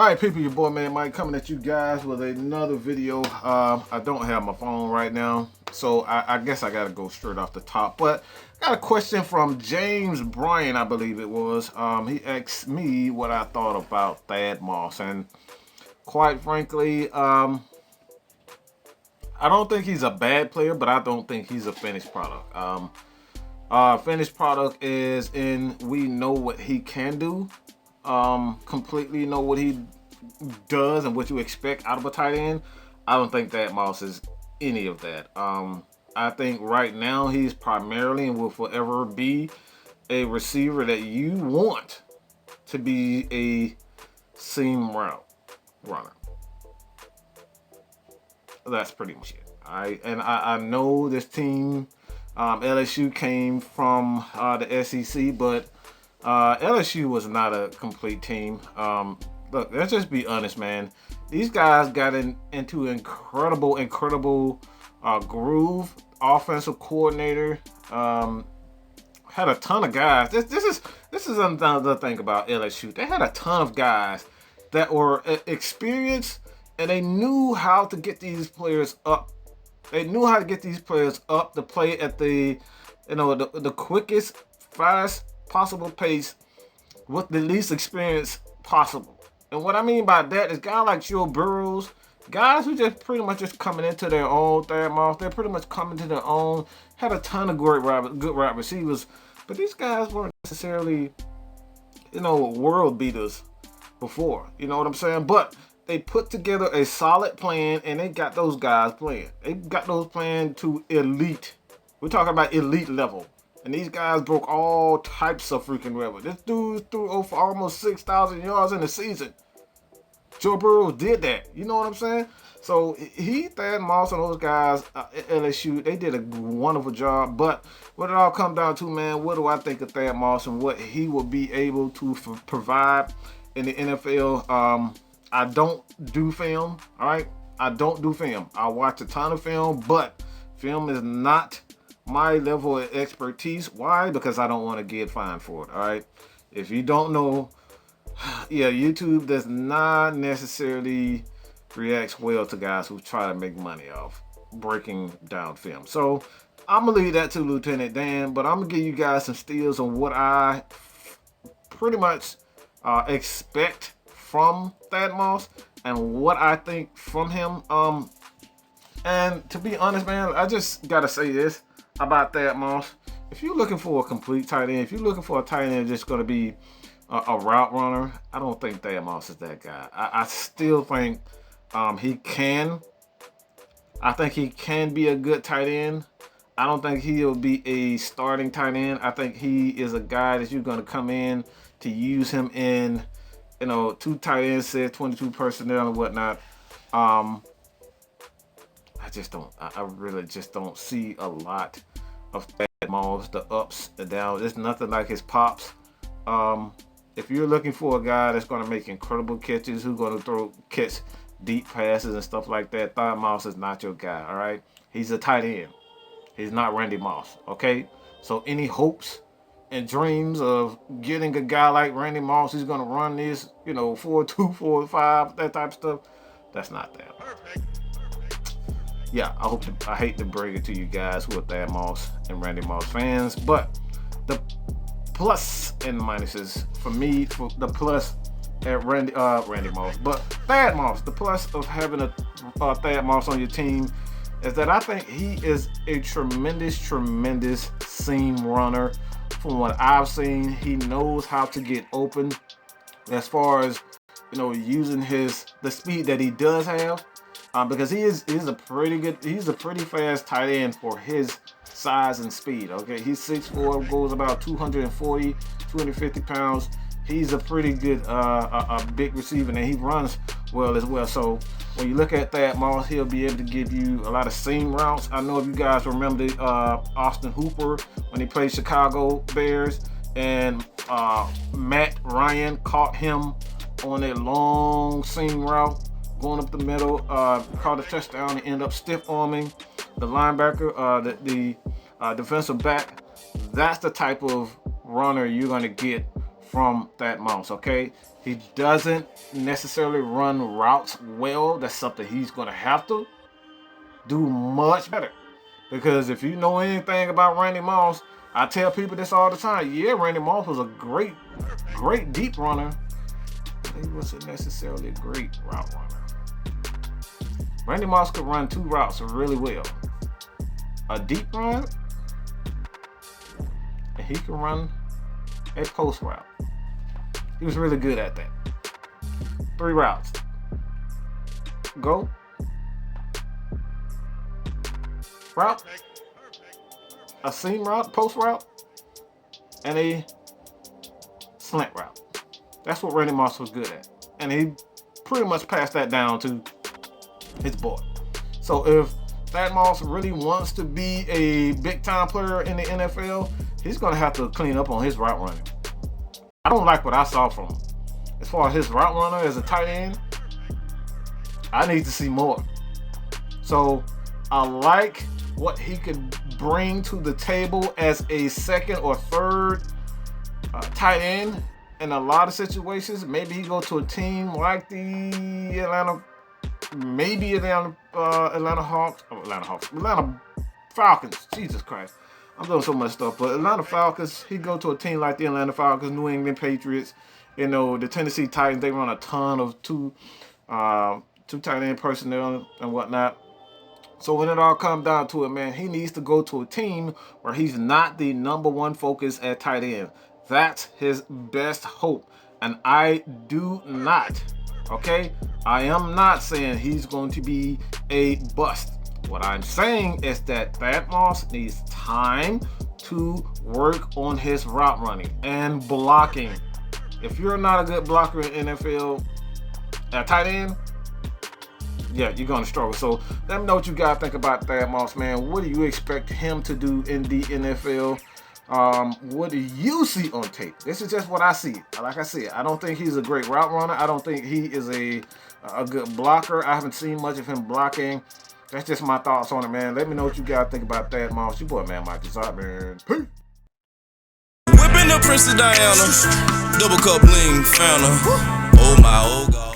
All right, people, your boy Man Mike coming at you guys with another video. I don't have my phone right now, so I guess I gotta go straight off the top. But got a question from James Bryan, I believe it was. He asked me what I thought about Thad Moss, and quite frankly, I don't think he's a bad player, but I don't think he's a finished product. Finished product is in we know what he can do. Completely know what he does and what you expect out of a tight end. I don't think that Moss is any of that. I think right now he's primarily and will forever be a receiver that you want to be a seam route runner. That's pretty much it. I know this team, LSU came from the SEC, but LSU was not a complete team. Look, let's just be honest, man. These guys got into incredible groove. Offensive coordinator had a ton of guys. This is another thing about LSU. They had a ton of guys that were experienced, and they knew how to get these players up. They knew how to get these players up to play at the quickest, fast possible pace with the least experience possible. And what I mean by that is guys like Joe Burrows, guys who just pretty much just coming into their own. Thad Moss, they're pretty much coming to their own. Had a ton of good wide receivers, but these guys weren't necessarily, world beaters before. You know what I'm saying? But they put together a solid plan, and they got those guys playing. They got those playing to elite. We're talking about elite level. And these guys broke all types of freaking records. This dude threw for almost 6,000 yards in the season. Joe Burrow did that. You know what I'm saying? So Thad Moss, and those guys at LSU, they did a wonderful job. But what it all comes down to, man, what do I think of Thad Moss and what he will be able to provide in the NFL? I don't do film, all right? I don't do film. I watch a ton of film, but film is not my level of expertise. Why? Because I don't want to get fined for it. All right. If you don't know, YouTube does not necessarily react well to guys who try to make money off breaking down film. So I'm gonna leave that to Lieutenant Dan, but I'm gonna give you guys some steals on what I pretty much expect from Thad Moss and what I think from him. And to be honest, man, I just gotta say this about Thad Moss. If you're looking for a complete tight end, if you're looking for a tight end that's going to be a route runner, I don't think Thad Moss is that guy. I still think he can. I think he can be a good tight end. I don't think he'll be a starting tight end. I think he is a guy that you're going to come in to use him in, two tight end sets, 22 personnel and whatnot. I really just don't see a lot of Thad Moss, the ups, the downs. It's nothing like his pops. If you're looking for a guy that's going to make incredible catches, who's going to catch deep passes and stuff like that, Thad Moss is not your guy, all right? He's a tight end. He's not Randy Moss, okay? So any hopes and dreams of getting a guy like Randy Moss who's going to run this, 4.2, 4.5, that type of stuff, that's not that. Perfect. Yeah, I hate to break it to you guys who are Thad Moss and Randy Moss fans, but the plus and minuses for me, for the plus at Randy Moss, but Thad Moss, the plus of having a Thad Moss on your team is that I think he is a tremendous seam runner. From what I've seen, he knows how to get open as far as, using the speed that he does have. Because he's a pretty fast tight end for his size and speed. Okay, he's 6'4", goes about 240, 250 pounds. He's a pretty good, a big receiver, and he runs well as well. So when you look at Thad Moss, he'll be able to give you a lot of seam routes. I know if you guys remember Austin Hooper when he played Chicago Bears, and Matt Ryan caught him on a long seam route going up the middle, caught a touchdown and ended up stiff arming the linebacker, the defensive back. That's the type of runner you're going to get from Thaddeus Moss, okay? He doesn't necessarily run routes well. That's something he's going to have to do much better. Because if you know anything about Randy Moss, I tell people this all the time. Yeah, Randy Moss was a great deep runner. He wasn't necessarily a great route runner. Randy Moss could run 2 routes really well. A deep run, and he can run a post route. He was really good at that. 3 routes. Go. Route. A seam route, post route, and a slant route. That's what Randy Moss was good at. And he pretty much passed that down to his boy. So if Thaddeus Moss really wants to be a big-time player in the NFL, he's going to have to clean up on his route running. I don't like what I saw from him. As far as his route runner as a tight end, I need to see more. So I like what he could bring to the table as a second or third tight end in a lot of situations. Maybe he go to a team like the Atlanta Falcons. Jesus Christ, I'm doing so much stuff. But Atlanta Falcons, he go to a team like the Atlanta Falcons, New England Patriots. You know, the Tennessee Titans, they run a ton of two tight end personnel and whatnot. So when it all comes down to it, man, he needs to go to a team where he's not the number one focus at tight end. That's his best hope. And I do not, okay? I am not saying he's going to be a bust. What I'm saying is that Thaddeus Moss needs time to work on his route running and blocking. If you're not a good blocker in NFL at tight end, yeah, you're going to struggle. So let me know what you guys think about Thaddeus Moss, man. What do you expect him to do in the NFL? What do you see on tape? This is just what I see. Like I said, I don't think he's a great route runner. I don't think he is a good blocker. I haven't seen much of him blocking. That's just my thoughts on it, man. Let me know what you guys think about Thaddeus Moss. Your boy, man, Mike is out, man. Peace. Whipping the Princess Diana, double cup lean, found her. Oh my, oh God.